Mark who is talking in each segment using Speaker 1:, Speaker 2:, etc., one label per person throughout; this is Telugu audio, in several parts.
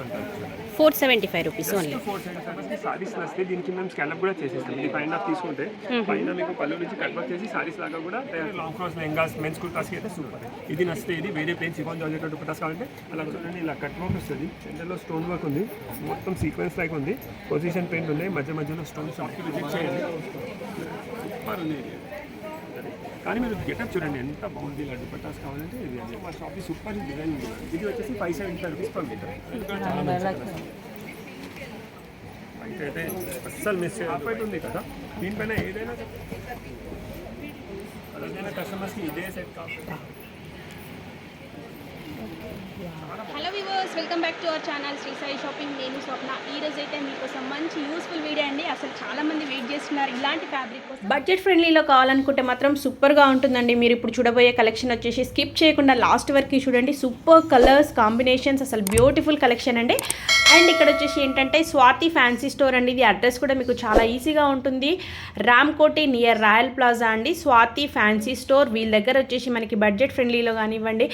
Speaker 1: ఉంటుంది.
Speaker 2: 475 రూపీస్ ఓన్లీ.
Speaker 1: 475 సారీస్ వస్తే దీనికి మేము స్కాలప్ కూడా చేసేస్తాం. ఇది 5.5 తీసుకుంటే పైన మీకు పళ్ళు నుంచి కట్ వర్క్ చేసి సారీస్ లాగా కూడా లాంగ్ ఫ్రాక్స్ లెహంగాస్ మెన్స్ కుర్తాస్కి అయితే సూపర్. ఇది నచ్చితే ఇది వేరే ప్లేన్ చిఫాన్ జార్జెట్ దుపట్టాస్ కావాలంటే అలా చూడండి. ఇలా కట్ వర్క్ వస్తుంది, సెంటర్లో స్టోన్ వర్క్ ఉంది, మొత్తం సీక్వెన్స్ లైక్ ఉంది, పొజిషన్ పెయింట్ ఉన్నాయి, మధ్య మధ్యలో స్టోన్స్ షాప్కి విజిట్ చేయండి. సూపర్ ఉంది కానీ మీరు గెటప్ చూడండి ఎంత బాగుంది. ఇలా దుపట్టాస్ కావాలంటే ఇది మా షాప్కి సూపర్ డిజైన్ ఉంది. ఇది వచ్చేసి 575 రూపీస్ పర్ మీటర్. చాలా మంచి అయితే అస్సలు మిస్ ఆఫర్ ఉంది కదా. దీనిపైన ఏదైనా కస్టమర్స్కి ఇదే సెట్ కావాలి.
Speaker 2: Hello viewers, welcome back to our channel Shri Sai shopping. నేను స్వప్న. ఈ రోజు అయితే మీకోసం మంచి యూస్ఫుల్ వీడియో అండి. అసలు చాలా మంది వెయిట్ చేస్తున్నారు ఇలాంటి ఫ్యాబ్రిక్ కోసం. బడ్జెట్ ఫ్రెండ్లీలో కావాలనుకుంటే మాత్రం సూపర్గా ఉంటుందండి. మీరు ఇప్పుడు చూడబోయే కలెక్షన్ వచ్చేసి స్కిప్ చేయకుండా లాస్ట్ వరకు చూడండి. సూపర్ కలర్స్ కాంబినేషన్స్, అసలు బ్యూటిఫుల్ కలెక్షన్ అండి. అండ్ ఇక్కడ వచ్చేసి ఏంటంటే స్వాతి ఫ్యాన్సీ స్టోర్ అండి. ఇది అడ్రస్ కూడా మీకు చాలా ఈజీగా ఉంటుంది. రామ్కోటి నియర్ రాయల్ ప్లాజా అండి. Swathi fancy store. వీళ్ళ దగ్గర వచ్చేసి మనకి బడ్జెట్ ఫ్రెండ్లీలో కానివ్వండి,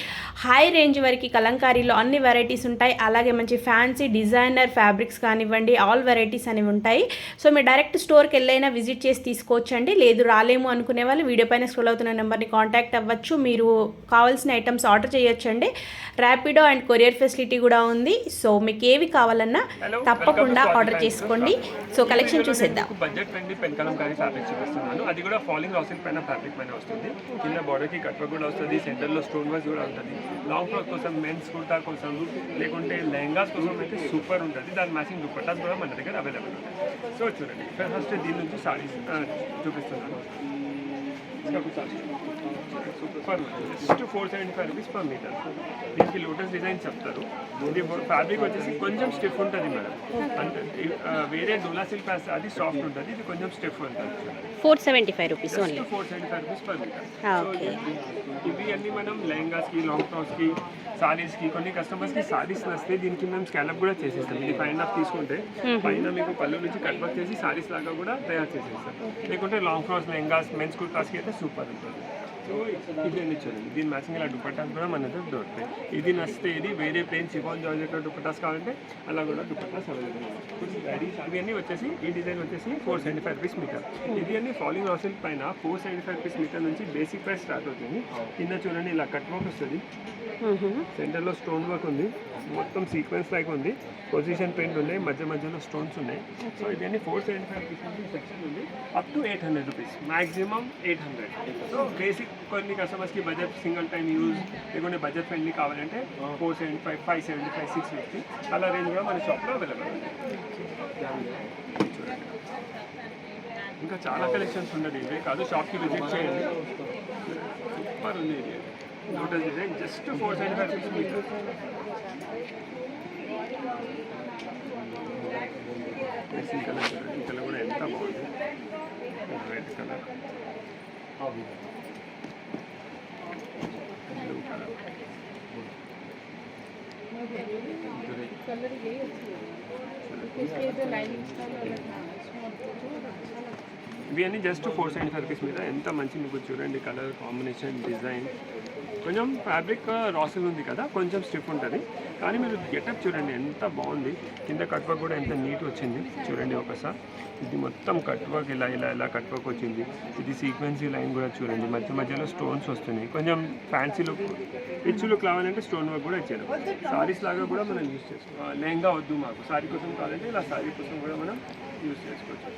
Speaker 2: హై రేంజ్ వరకు కలంకారీలో అన్ని వెరైటీస్ ఉంటాయి. అలాగే మంచి ఫ్యాన్సీ డిజైనర్ ఫ్యాబ్రిక్స్ కానివ్వండి, ఆల్ వెరైటీస్ అనేవి ఉంటాయి. సో మీరు డైరెక్ట్ స్టోర్కి వెళ్ళైనా విజిట్ చేసి తీసుకోవచ్చండి. లేదు రాలేము అనుకునే వాళ్ళు వీడియో పైన స్క్రోల్ అవుతున్న నెంబర్ని కాంటాక్ట్ అవ్వచ్చు. మీరు కావాల్సిన ఐటమ్స్ ఆర్డర్ చేయొచ్చండి. ర్యాపిడో అండ్ కొరియర్ ఫెసిలిటీ కూడా ఉంది. సో మీకు ఏవి కావాలన్నా తప్పకుండా ఆర్డర్ చేసుకోండి. సో కలెక్షన్ చూసేద్దాం.
Speaker 1: Budget friendly pen Kalamkari fabric చూపిస్తున్నాను. అది కూడా ఫాలింగ్ రాసిల్ పైన ఫ్యాబ్రిక్ పైన వస్తుంది. కింద బార్డర్కి కట్ వర్క్ కూడా వస్తుంది, సెంటర్లో స్టోన్ వర్క్ కూడా ఉంటుంది. లాంగ్ ఫ్రాక్ కోసం, మెన్స్ కుర్తా కోసం, లేకుంటే లెహంగాస్ కోసం అయితే సూపర్ ఉంటుంది. దాని మ్యాచింగ్ దుపట్టాస్ కూడా మన దగ్గర అవైలబుల్ ఉంటాయి. సో చూడండి, ఫస్ట్ దీని నుంచి సారీస్ చూపిస్తున్నాను. Super just 475 rupees per metre. దీనికి లోటస్ డిజైన్ చెప్తారు. ఇది ఫ్యాబ్రిక్ వచ్చేసి కొంచెం స్టిఫ్ ఉంటుంది మేడం. అంటే వేరే డోలా సిల్క్ అది సాఫ్ట్ ఉంటుంది, ఇది కొంచెం స్టిఫ్ ఉంటుంది.
Speaker 2: 475 rupees only.
Speaker 1: 475 rupees per metre. ఇవి అన్ని మనం లెహంగాస్కి, లాంగ్ ఫ్రాక్స్కి, సారీస్కి, కొన్ని కస్టమర్స్కి సారీస్ నచ్చితే దీనికి మేము స్కాలప్ కూడా చేసేస్తాం. ఇది 5.5 తీసుకుంటే పైన మీకు పళ్ళు నుంచి కట్ వర్క్ చేసి సారీస్ లాగా కూడా తయారు చేసేస్తాం. లేకుంటే లాంగ్ ఫ్రాక్స్, లెహంగాస్, మెన్స్ కుర్తాస్కి అయితే సూపర్ ఉంటుంది. సో ఇది అన్ని చూడండి. దీని మ్యాచింగ్ ఇలా దుపట్టాస్ కూడా మన దగ్గర దొరుకుతాయి. ఇది నచ్చితే ఇది వేరే ప్లేన్ చిఫాన్ జార్జెట్ దుపట్టాస్ కావాలంటే అలా కూడా దుపట్టాస్ అవైలబుల్. ఇవి అన్నీ వచ్చేసి ఈ డిజైన్ వచ్చేసి 475 రూపీస్ మీటర్. ఇది అన్ని ఫాలింగ్ రాసిల్ పైన 475 రూపీస్ మీటర్ నుంచి బేసిక్ ప్రైస్ స్టార్ట్ అవుతుంది. కింద చూడండి ఇలా కట్ వర్క్ వస్తుంది, సెంటర్లో స్టోన్ వర్క్ ఉంది, మొత్తం సీక్వెన్స్ లైక్ ఉంది, పొజిషన్ పెయింట్ ఉన్నాయి, మధ్య మధ్యలో స్టోన్స్ ఉన్నాయి. సో ఇవన్నీ 475 రూపీస్ నుంచి సెక్షన్ ఉంది up to 800 rupees, maximum 800. So basic కొన్ని కస్టమర్స్కి బడ్జెట్ సింగిల్ టైం యూజ్ లేకుంటే బడ్జెట్ ఫ్రెండ్లీ కావాలంటే 475, 575, 650 అలా రేంజ్ కూడా మన షాప్లో అవైలబుల్ ఉంది. చూడండి, ఇంకా చాలా కలెక్షన్స్ ఉన్నది. ఇవే కాదు, షాప్కి విజిట్ చేయండి. సూపర్ ఉంది ఇది lotus design. Just 475 rupees metre. ఈ కలర్ చూడండి, ఈ కలర్ కూడా ఎంత బాగుంది. Red colour, blue colour. ఇవి అన్నీ జస్ట్ 475 రూపీస్ మీద. ఎంత మంచి మీకు చూడండి కలర్ కాంబినేషన్, డిజైన్. కొంచెం ఫ్యాబ్రిక్ రాసిల్ ఉంది కదా, కొంచెం స్టిఫ్ ఉంటుంది. కానీ మీరు గెటప్ చూడండి ఎంత బాగుంది. కింద కట్ వర్క్ కూడా ఎంత నీట్ వచ్చింది చూడండి ఒకసారి. ఇది మొత్తం కట్ వర్క్ ఇలా ఇలా ఇలా కట్ వర్క్ వచ్చింది. ఇది సీక్వెన్సీ లైన్ కూడా చూడండి, మధ్య మధ్యలో స్టోన్స్ వస్తున్నాయి. కొంచెం ఫ్యాన్సీ లుక్, రిచ్ లుక్ కావాలంటే స్టోన్ వర్క్ కూడా ఇచ్చారు. సారీస్ లాగా కూడా మనం యూజ్ చేసుకోవాలి. లెహంగా వద్దు మాకు, సారీ కోసం కావాలంటే ఇలా సారీ కోసం కూడా మనం యూజ్ చేసుకోవచ్చు.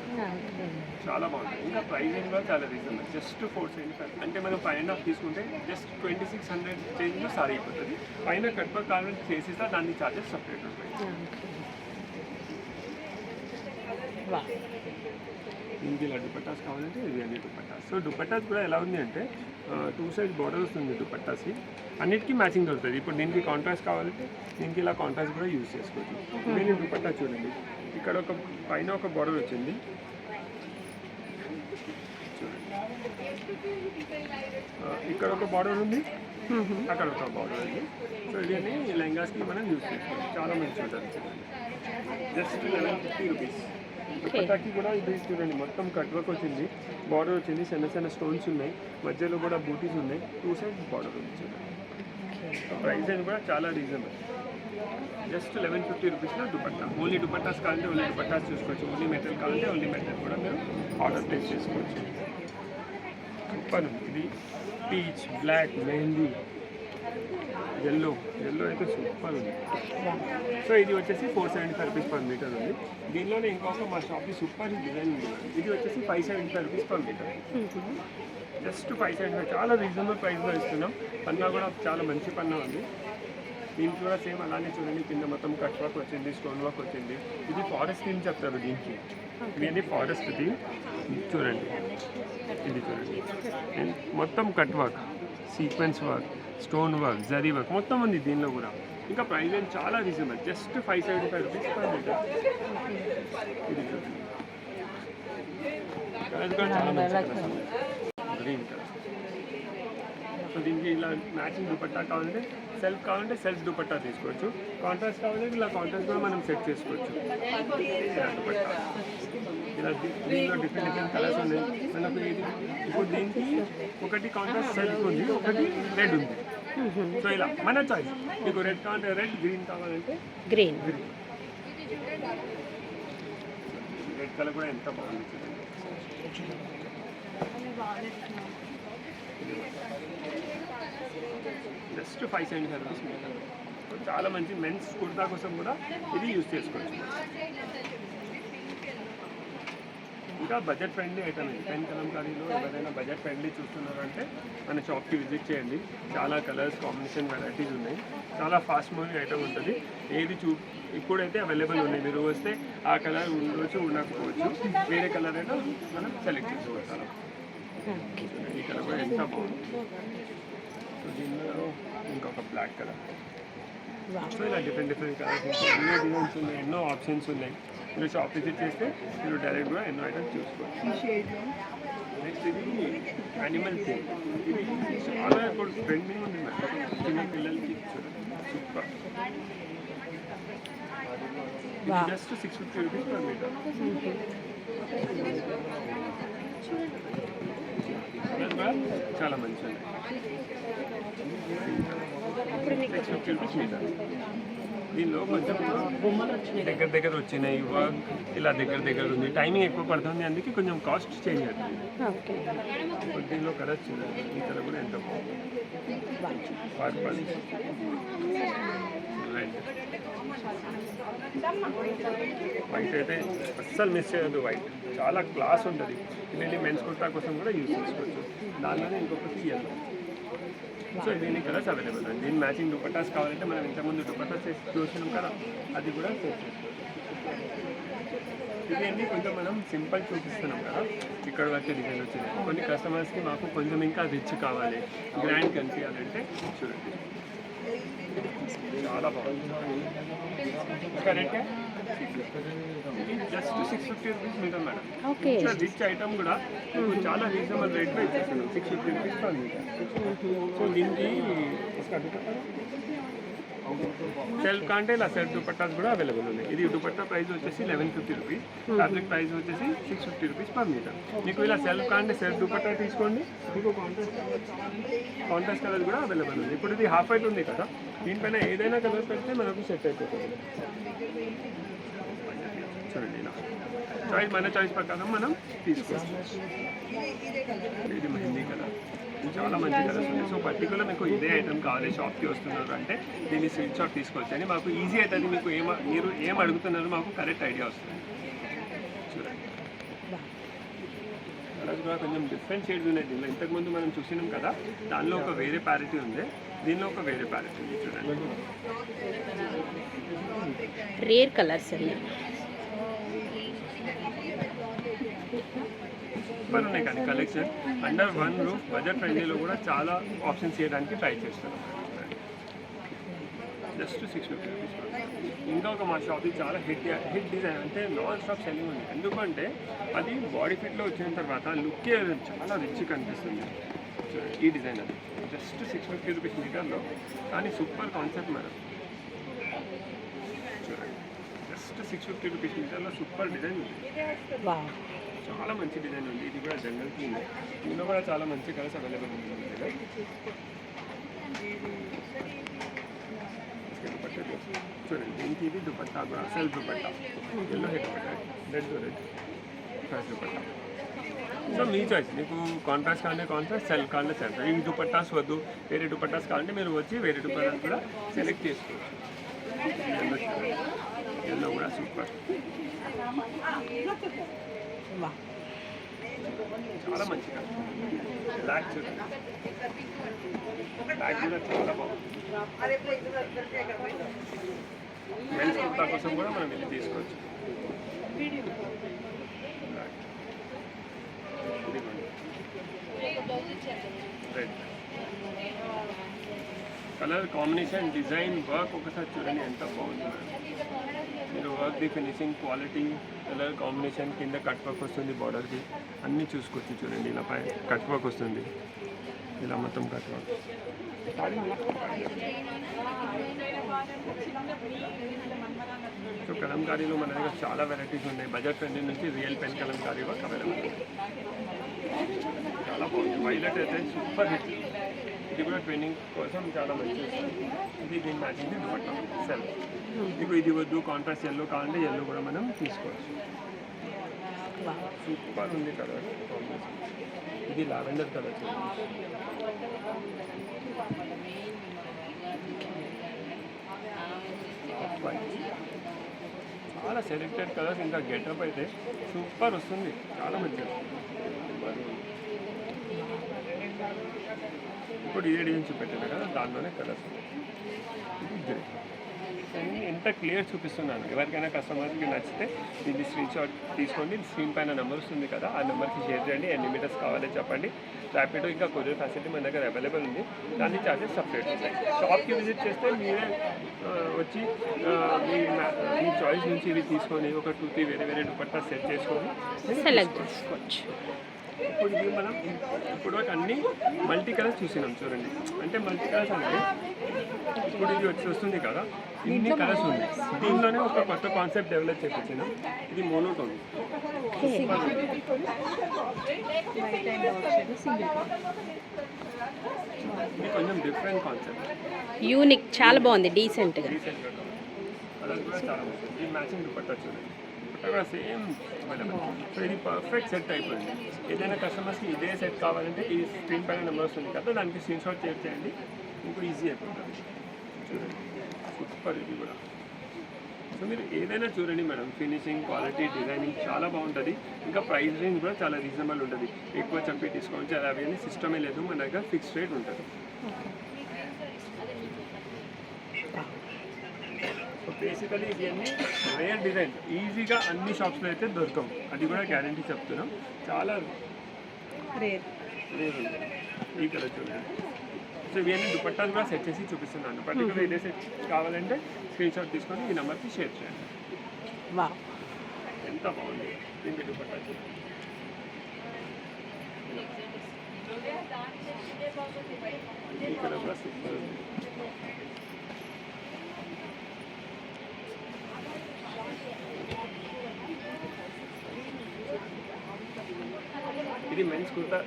Speaker 1: చాలా బాగుంటుంది. ఇంకా ప్రైజింగ్ కూడా చాలా రీజనబుల్. జస్ట్ 475. అంటే మనం 5.5 తీసుకుంటే జస్ట్ 2600 రేంజ్లో సారీ అయిపోతుంది. పైన కట్ వర్క్ కావాలంటే చేసేస్తా, దాన్ని ఛార్జెస్ సపరేట్ ఉంటాయి. దీనికి ఇలా దుపట్టాస్ కావాలంటే ఇది అన్ని దుపట్టాస్. సో దుపట్టాస్ కూడా ఎలా ఉంది అంటే 2 సైడ్ బార్డర్ వస్తుంది దుపట్టాస్కి, అన్నిటికీ మ్యాచింగ్ దొరుకుతుంది. ఇప్పుడు దీనికి కాంట్రాస్ట్ కావాలంటే దీనికి ఇలా కాంట్రాస్ట్ కూడా యూజ్ చేసుకోవచ్చు. నేను దుపట్టా చూడండి, ఇక్కడ ఒక పైన ఒక బార్డర్ వచ్చింది చూడండి, ఇక్కడ ఒక బార్డర్ ఉంది, అక్కడ ఒక బార్డర్ ఉంది. సో ఇవన్నీ లెహంగాస్కి మనం యూజ్ చేసుకోవచ్చు. చాలా మంచి ఉంటుంది. Just 1150 rupees. దుపట్టాకి కూడా ఇది చూడండి, మొత్తం కట్ వర్క్ వచ్చింది, బార్డర్ వచ్చింది, చిన్న చిన్న స్టోన్స్ ఉన్నాయి, మధ్యలో కూడా బూటీస్ ఉన్నాయి, 2 సైడ్ బార్డర్ ఉంది చూడండి. ప్రైస్ అని కూడా చాలా రీజనబుల్. జస్ట్ 1150 రూపీస్లో దుపట్టా. ఓన్లీ దుపట్టాస్ కావాలంటే ఓన్లీ దుపట్టాస్ చూసుకోవచ్చు, ఓన్లీ మెటీరియల్ కావాలంటే ఓన్లీ మెటీరియల్ కూడా మీరు ఆర్డర్ ప్లేస్ చేసుకోవచ్చు. సూపర్ ఉంది. ఇది పీచ్, బ్లాక్, మెహందీ, ఎల్లో అయితే సూపర్ ఉంది. సో ఇది వచ్చేసి 475 రూపీస్ పర్ మీటర్ ఉంది. దీనిలోనే ఇంకొక మా షాప్కి సూపర్ డిజైన్ ఉంది. ఇది వచ్చేసి 575 రూపీస్ పర్ మీటర్. జస్ట్ 575, చాలా రీజనబుల్ ప్రైస్లో ఇస్తున్నాం. పన్నా కూడా చాలా మంచి పన్నా ఉంది. దీనికి కూడా సేమ్ అలానే చూడండి, కింద మొత్తం కట్ వర్క్ వచ్చింది, స్టోన్ వర్క్ వచ్చింది. ఇది ఫారెస్ట్ థీమ్ చెప్తారు దీనికి. ఇది అన్ని ఫారెస్ట్ థీమ్ చూడండి. ఇది చూడండి, మొత్తం cut work, sequence work, stone work, zari work మొత్తం ఉంది దీనిలో కూడా. ఇంకా ప్రైస్ ఏం చాలా reasonable, just 575 rupees per metre. ఇది చూడండి, కలర్స్ కూడా చాలా మంచి కలర్స్ ఉన్నాయి. Green colour. సో దీనికి ఇలా మ్యాచింగ్ దుపట్టా కావాలంటే సెల్ఫ్ దుపట్టా తీసుకోవచ్చు. కాంట్రాస్ట్ కావాలంటే ఇలా కాంట్రాస్ట్ కూడా మనం సెట్ చేసుకోవచ్చు. ఇలా దుపట్టా, ఇలా దీనిలో డిఫరెంట్ కలర్స్ ఉన్నాయి మనకు. ఇది ఇప్పుడు దీనికి ఒకటి కాంట్రాస్ట్ సెల్ఫ్ ఉంది, ఒకటి రెడ్ ఉంది. సో ఇలా మన చాయిస్. మీకు రెడ్ కావాలంటే రెడ్, గ్రీన్ కావాలంటే
Speaker 2: గ్రీన్.
Speaker 1: రెడ్ కలర్ కూడా ఎంత బాగుంది. Just 575 rupees metre. చాలా మంచి మెన్స్ కుర్తా కోసం కూడా ఇది యూజ్ చేసుకోవచ్చు. ఇంకా బడ్జెట్ ఫ్రెండ్లీ ఐటమ్ ఇది. పెన్ కలంకారీలో ఎవరైనా బడ్జెట్ ఫ్రెండ్లీ చూస్తున్నారంటే మన షాప్కి విజిట్ చేయండి. చాలా కలర్స్ కాంబినేషన్ వెరైటీస్ ఉన్నాయి. చాలా ఫాస్ట్ మూవింగ్ ఐటమ్ ఉంటుంది. ఏది ఇప్పుడైతే అవైలబుల్ ఉన్నాయి. మీరు వస్తే ఆ కలర్ ఉండవచ్చు, ఉండకపోవచ్చు. వేరే కలర్ అయినా మనం సెలెక్ట్ చేసుకోవచ్చు. ఈ కలర్ కూడా ఎంత బాగుంది. సో దీనిలో ఇంకొక బ్లాక్ కలర్. సో ఇలా డిఫరెంట్ కలర్స్, ఎన్నో డిజైన్స్ ఉన్నాయి, ఎన్నో ఆప్షన్స్ ఉన్నాయి. మీరు షాప్ విజిట్ చేస్తే మీరు డైరెక్ట్ కూడా ఎన్నో ఐటమ్స్ చూసుకోవచ్చు. నెక్స్ట్ ఇది యానిమల్ థీమ్. ఇది చాలా ఇప్పుడు ట్రెండింగ్ ఉంది. చిన్న పిల్లలకి సూపర్. ఇది జస్ట్ 650 రూపీస్ పర్ మీటర్. చాలా మంచిది. 650 రూపీస్ మీటర్. దీనిలో కొంచెం దగ్గర వచ్చినాయి, వర్క్ ఇలా దగ్గర ఉంది. టైమింగ్ ఎక్కువ పడుతుంది, అందుకే కొంచెం కాస్ట్ చేంజ్ అవుతుంది. దీనిలో కలర్ చూడండి, ఈ కలర్ కూడా ఎంత బాగుంది. పర్పల్, రెడ్, వైట్ అయితే అస్సలు మిస్ చేయదు. వైట్ చాలా క్లాస్ ఉంటుంది. ఇది మెన్స్ కుర్తా కోసం కూడా యూజ్ చేసుకోవచ్చు. దానిలోనే ఇంకొకటి ఎల్లో. సో దీని కలర్స్ అవైలబుల్ అండి. దీని మ్యాచింగ్ దుపట్టాస్ కావాలంటే మనం ఇంతకుముందు దుపట్టాస్ చూసినాం కదా, అది కూడా సెట్ చేసుకోవచ్చు. ఇవన్నీ కొంచెం మనం సింపుల్ చూపిస్తున్నాం కదా, ఇక్కడ వరకే డిజైన్ వచ్చింది. కొన్ని కస్టమర్స్కి మాకు కొంచెం ఇంకా రిచ్ కావాలి, గ్రాండ్ కనిపించాలంటే చూడండి, చాలా బాగుంది. Correct, just 650 rupees metre madam.
Speaker 2: Okay,
Speaker 1: rich item కూడా చాలా రీజనబుల్ రేట్లో ఇచ్చేస్తున్నాం, 650 రూపీస్ పర్ మీటర్. సో దీనికి సెల్ఫ్ కంటే ఇలా సెల్ఫ్ దుపట్టాస్ కూడా అవైలబుల్ ఉన్నాయి. ఇది దుపట్టా ప్రైస్ వచ్చేసి 1150 రూపీస్, ఫ్యాబ్రిక్ ప్రైస్ వచ్చేసి 650 రూపీస్ పర్ మీటర్. మీకు ఇలా సెల్ఫ్ కంటే సెల్ఫ్ దుపట్టా తీసుకోండి, మీకు కాంట్రాస్ట్ కలర్ కూడా అవైలబుల్ ఉంది. ఇప్పుడు ఇది హాఫ్ వైట్ ఉంది కదా, దీనిపైన ఏదైనా కలర్ పెడితే మనకు సెట్ అయిపోతుంది. చూడండి, ఇలా చాయిస్, మన చాయిస్ ప్రకారం మనం తీసుకోవచ్చు. ఇది మెహందీ కలర్, చాలా మంచి కలర్స్ ఉంది. సో పర్టికులర్ మీకు ఇదే ఐటమ్ కావాలి, షాప్కి వస్తున్నారు అంటే దీన్ని స్క్రీన్ షాట్ తీసుకోవచ్చు అని మాకు ఈజీ అవుతుంది. మీకు మీరు ఏం అడుగుతున్నారో మాకు కరెక్ట్ ఐడియా వస్తుంది. చూడండి, కలర్స్ కూడా కొంచెం డిఫరెంట్ షేడ్స్ ఉన్నాయి దీనిలో. ఇంతకుముందు మనం చూసినాం కదా, దానిలో ఒక వేరే ప్యారిటీ ఉంది, దీనిలో ఒక వేరే ప్యారిటీ ఉంది. చూడండి,
Speaker 2: రేర్ కలర్స్ అన్నీ
Speaker 1: సూపర్ ఉన్నాయి. కానీ collection under one roof budget ఫ్రెండ్లీలో కూడా చాలా ఆప్షన్స్ చేయడానికి ట్రై చేస్తున్నాం. Just 650 rupees. ఇంకా ఒక మా షాప్కి చాలా హిట్ డిజైన్ అంటే నాన్ స్టాప్ సెల్లింగ్ ఉంది. ఎందుకంటే అది బాడీ ఫిట్లో వచ్చిన తర్వాత లుక్కే చాలా రిచ్ కనిపిస్తుంది. ఈ డిజైన్ అది జస్ట్ 650 రూపీస్ మీటర్లో, కానీ సూపర్ కాన్సెప్ట్ మేడం. చూడండి, జస్ట్ 650 రూపీస్ మీటర్లో సూపర్ డిజైన్ ఉంది, చాలా మంచి డిజైన్ ఉంది. ఇది కూడా జంగల్ థీమ్, దీనిలో కూడా చాలా మంచి కలర్స్ అవైలబుల్ ఉంది మన దగ్గర. చూడండి దీనికి ఇది దుపట్టా కూడా self dupatta, yellow head dupatta, red ఫ్యాష్ దుపట్టా. సో మీ చాయిస్, మీకు కాంట్రాస్ట్ కావాలంటే కాంట్రాస్ట్, సెల్ఫ్ కావాలంటే సెల్ఫ్. ఈ దుపట్టాస్ వద్దు, వేరే దుపట్టాస్ కావాలంటే మీరు వచ్చి వేరే దుపట్టాస్ కూడా సెలెక్ట్ చేసుకోవచ్చు. ఎల్లో కూడా సూపర్, చాలా మంచిగా. బ్లాక్ చూడండి, బ్లాక్ కూడా చాలా బాగుంది. మెన్స్ కుర్తా కోసం కూడా మనం ఇది తీసుకోవచ్చు. Red colour combination, design, work ఒకసారి చూడండి ఎంత బాగుంది. మీరు work the finishing quality, colour combination, కింద కట్ వర్క్ వస్తుంది బార్డర్కి, అన్నీ చూసుకోవచ్చు. చూడండి ఇలా పై కట్ వర్క్ వస్తుంది, ఇలా మొత్తం కట్ వర్క్. సో కలంకారీలో మన దగ్గర చాలా వెరైటీస్ ఉన్నాయి. బడ్జెట్ ఫ్రెండ్లీ నుంచి real pen Kalamkari work available. చాలా బాగుంది. వైలెట్ అయితే సూపర్ హిట్. ఇది కూడా ట్రైనింగ్ కోసం చాలా మంచిది. ఇది దీని మ్యాచింగ్ దుపట్టా సెల్. మీకు ఇది వద్దు, కాంట్రాస్ట్ ఎల్లో కావాలంటే ఎల్లో కూడా మనం తీసుకోవచ్చు. సూపర్ ఉంది కలర్ కాంబినేషన్. ఇది లావెండర్ కలర్. చాలా సెలెక్టెడ్ కలర్స్, ఇంకా గెటప్ అయితే సూపర్ వస్తుంది, చాలా మంచిది. ఇప్పుడు ఇదే డిజైన్ చూపెట్టాను కదా, దాంట్లోనే కలర్స్. ఇది గ్రే. ఎంత క్లియర్ చూపిస్తున్నాను. ఎవరికైనా కస్టమర్కి నచ్చితే ఇది స్క్రీన్ షాట్ తీసుకోండి. స్క్రీన్ పైన నెంబర్ వస్తుంది కదా, ఆ నెంబర్కి షేర్ చేయండి. ఎన్ని మీటర్స్ కావాలో చెప్పండి. ర్యాపిడో ఇంకా కొరియర్ ఫెసిలిటీ మన దగ్గర అవైలబుల్ ఉంది. దాని ఛార్జెస్ సపరేట్ ఉంటాయి. షాప్కి విజిట్ చేస్తే మీరే వచ్చి మీ చాయిస్ నుంచి ఇవి తీసుకొని ఒక 2-3 వేరే వేరే దుపట్టా సెట్ చేసుకొని
Speaker 2: సెలెక్ట్ చేసుకోవచ్చు.
Speaker 1: ఇప్పుడు ఇది మనం ఇప్పుడు అన్ని మల్టీ కలర్స్ చూసినాం చూడండి. అంటే మల్టీ కలర్స్ అంటే ఇప్పుడు ఇది వస్తుంది కదా, ఇన్ని కలర్స్ ఉంది. దీనిలోనే ఒక కొత్త కాన్సెప్ట్ డెవలప్ చేయించినాం. ఇది మోనోటోన్, ఇది కొంచెం డిఫరెంట్ కాన్సెప్ట్,
Speaker 2: యూనిక్, చాలా బాగుంది, డీసెంట్గా.
Speaker 1: కలర్ కూడా చాలా బాగుంది. ఇది మ్యాచింగ్ దుపట్టా చూడండి, దుపట్టా కూడా సేమ్ అవైలబుల్. సో ఇది పర్ఫెక్ట్ సెట్ అయిపోయింది. ఏదైనా కస్టమర్స్కి ఇదే సెట్ కావాలంటే ఈ స్క్రీన్ పైన నెంబర్ వస్తుంది కదా, దానికి స్క్రీన్ షాట్ షేర్ చేయండి. ఇంకో ఈజీ అయిపోతుంది. చూడండి సూపర్ ఇది కూడా. సో మీరు ఏదైనా చూడండి మేడం, ఫినిషింగ్, క్వాలిటీ, డిజైనింగ్ చాలా బాగుంటుంది. ఇంకా ప్రైస్ రేంజ్ కూడా చాలా రీజనబుల్ ఉంటుంది. ఎక్కువ చెప్పి డిస్కౌంట్ అలా అవన్నీ సిస్టమే లేదు, మన దగ్గర ఫిక్స్డ్ రేట్ ఉంటుంది. సో బేసికలీ ఇవన్నీ రేర్ డిజైన్, ఈజీగా అన్ని షాప్స్లో అయితే దొరకం, అది కూడా గ్యారంటీ చెప్తున్నాం. చాలా రేర్ ఉంది. ఈ కలర్ చూడండి. సో ఇవన్నీ దుపట్టాలు కూడా సెట్ చేసి చూపిస్తున్నాను. పర్టికులర్ ఇదే సెట్ కావాలంటే స్క్రీన్ షాట్ తీసుకొని ఈ నెంబర్కి షేర్ చేయండి. ఎంత బాగుంది దీనికి దుపట్టా. ఈ కలర్ కూడా సూపర్ ఉంది. ఇది మెన్స్ కుర్తా.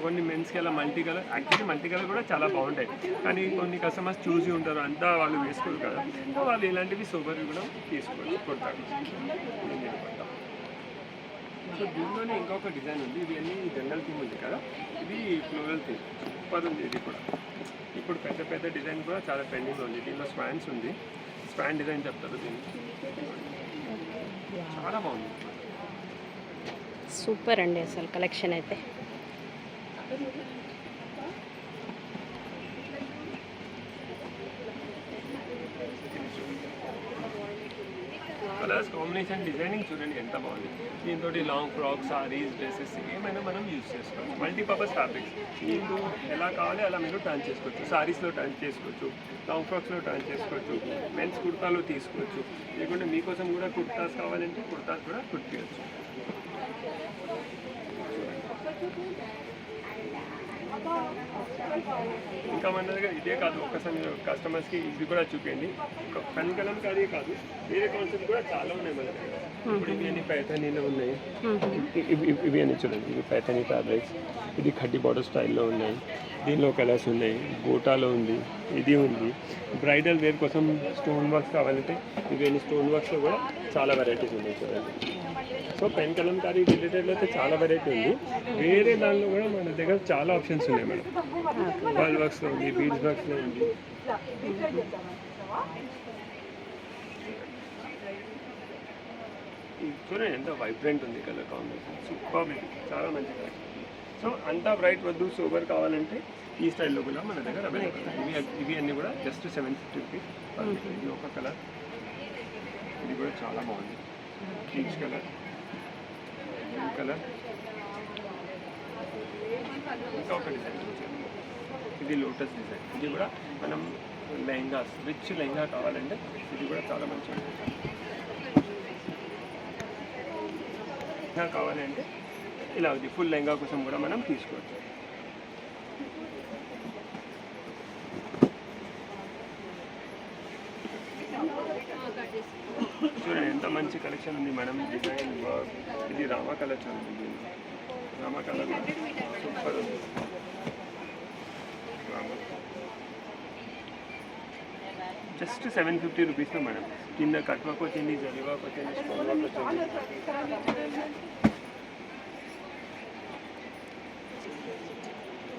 Speaker 1: కొన్ని మెన్స్కి అలా multi colour, actually multi colour కూడా చాలా బాగుంటాయి. కానీ కొన్ని కస్టమర్స్ చూసి ఉంటారు, అంతా వాళ్ళు వేసుకోరు కదా, వాళ్ళు ఇలాంటివి సూపర్వి కూడా తీసుకోవచ్చు కుర్తాకు. సో దీనిలోనే ఇంకొక డిజైన్ ఉంది. ఇది అన్ని జనరల్ థీమ్ ఉంది కదా, ఇది ఫ్లోరల్ థీమ్ సూపర్ ఉంది. ఇది కూడా ఇప్పుడు పెద్ద పెద్ద డిజైన్ కూడా చాలా ట్రెండింగ్ ఉంది. దీనిలో స్పాన్స్ ఉంది, స్పాన్ డిజైన్ చెప్తారు దీనికి. చాలా బాగుంది,
Speaker 2: సూపర్ అండి అసలు కలెక్షన్ అయితే.
Speaker 1: కలర్స్ కాంబినేషన్, డిజైనింగ్ చూడండి ఎంత బాగుంది. దీంతో లాంగ్ ఫ్రాక్స్, సారీస్, డ్రెస్సెస్ ఏమైనా మనం యూజ్ చేసుకోవచ్చు. మల్టీపర్పస్ ఫ్యాబ్రిక్స్ మీకు ఎలా కావాలి అలా మీరు టర్న్ చేసుకోవచ్చు. సారీస్లో టర్న్ చేసుకోవచ్చు, లాంగ్ ఫ్రాక్స్లో టర్న్ చేసుకోవచ్చు, మెన్స్ కుర్తాలో తీసుకోవచ్చు. లేకుంటే మీకోసం కూడా కుర్తాస్ కావాలంటే కుర్తాస్ కూడా కుట్టియచ్చు. ఇంకా మన దగ్గర ఇదే కాదు, ఒకసారి కస్టమర్స్కి ఇది కూడా చూపించండి. పెన్ కలంకారీ కాదు, వేరే కాన్సెప్ట్ కూడా చాలా ఉన్నాయి మన దగ్గర. ఇప్పుడు ఇవి అన్ని పైథానీలో ఉన్నాయి, ఇవి అన్ని చూడండి, ఇవి పైథానీ ఫ్యాబ్రిక్స్. ఇది ఖడ్డీ బార్డర్ స్టైల్లో ఉన్నాయి, దీనిలో కలర్స్ ఉన్నాయి, గోటాలో ఉంది, ఇది ఉంది. బ్రైడల్ వేర్ కోసం స్టోన్ వర్క్స్ కావాలంటే ఇవన్నీ స్టోన్ వర్క్స్లో కూడా చాలా వెరైటీస్ ఉన్నాయి చూడండి. సో పెన్ కలంకారీ రిలేటెడ్లో అయితే చాలా వెరైటీ ఉంది. వేరే దానిలో కూడా మన దగ్గర చాలా ఆప్షన్స్ ఉన్నాయి మేడం. బాల్ వర్క్స్లో ఉంది, బీడ్స్ వర్క్స్లో ఉంది. చూడండి ఎంత వైబ్రెంట్ ఉంది కలర్ కాంబినేషన్, సూపర్ ఇది, చాలా మంచి కలర్. సో అంతా బ్రైట్ వద్దు, సూపర్ కావాలంటే ఈ స్టైల్లో కూడా మన దగ్గర అవైలబుల్. ఇవి అన్నీ కూడా జస్ట్ 750 రూపీస్. ఇది ఒక కలర్, ఇది కూడా చాలా బాగుంది, పీచ్ కలర్, ఈ కలర్. ఇంకా ఒక డిజైన్ చూసాను, ఇది లోటస్ డిజైన్. ఇది కూడా మనం లెహంగాస్, రిచ్ లెహంగా కావాలంటే ఇది కూడా చాలా మంచిగా ఉంటుంది. లెహంగా కావాలంటే ఇలా ఉంది, ఫుల్ లెహంగా కోసం కూడా మనం తీసుకోవచ్చు. చూడండి ఎంత మంచి కలెక్షన్ ఉంది మేడం. డిజైన్ వర్క్, ఇది రామా కలర్ చూడండి, రామా కలర్ సూపర్ ఉంది. జస్ట్ 750 రూపీస్లో మేడం. కింద కట్ వర్క్ వచ్చింది, జరీ వర్క్ వచ్చింది, స్టోన్ వర్క్ వచ్చింది.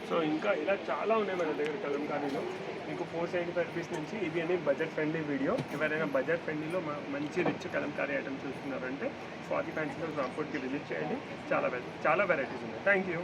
Speaker 1: సో ఇంకా ఇలా చాలా ఉన్నాయి మన దగ్గర కలంకారీలో. మీకు 475 రూపీస్ నుంచి ఇది అనేది బడ్జెట్ ఫ్రెండ్లీ వీడియో. ఎవరైనా బడ్జెట్ ఫ్రెండ్లీలో మంచి రిచ్ కలంకారీ ఐటమ్స్ చూస్తున్నారంటే స్వాతి ఫ్యాన్సీలో ట్రాన్స్పోర్ట్కి విజిట్ చేయండి. చాలా వెరైటీస్ ఉన్నాయి. Thank you.